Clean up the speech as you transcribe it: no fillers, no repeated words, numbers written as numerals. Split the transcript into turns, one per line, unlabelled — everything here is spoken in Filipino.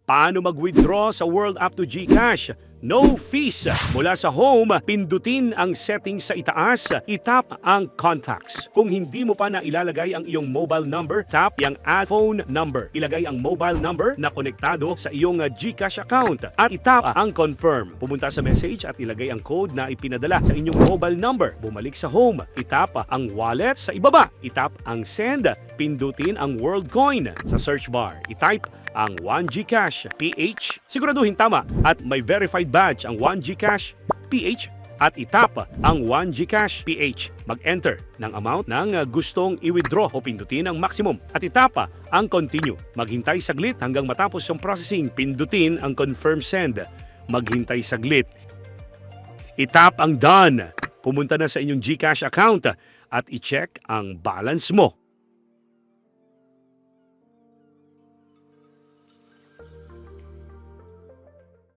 Paano mag-withdraw sa World App to GCash? No fees. Mula sa home, pindutin ang settings sa itaas, itap ang contacts. Kung hindi mo pa na ilalagay ang iyong mobile number, tap ang add phone number. Ilagay ang mobile number na konektado sa iyong GCash account at itap ang confirm. Pumunta sa message at ilagay ang code na ipinadala sa inyong mobile number. Bumalik sa home, itap ang wallet sa ibaba. Itap ang send, pindutin ang World Coin sa search bar. Itype ang 1GCash PH. Siguraduhin tama at may verified badge ang 1GCash PH at itap ang 1GCash PH. Mag-enter ng amount ng gustong i-withdraw o pindutin ang maximum at itap ang continue. Maghintay saglit hanggang matapos ang processing. Pindutin ang confirm send. Maghintay saglit. Itap ang done. Pumunta na sa inyong GCash account at i-check ang balance mo.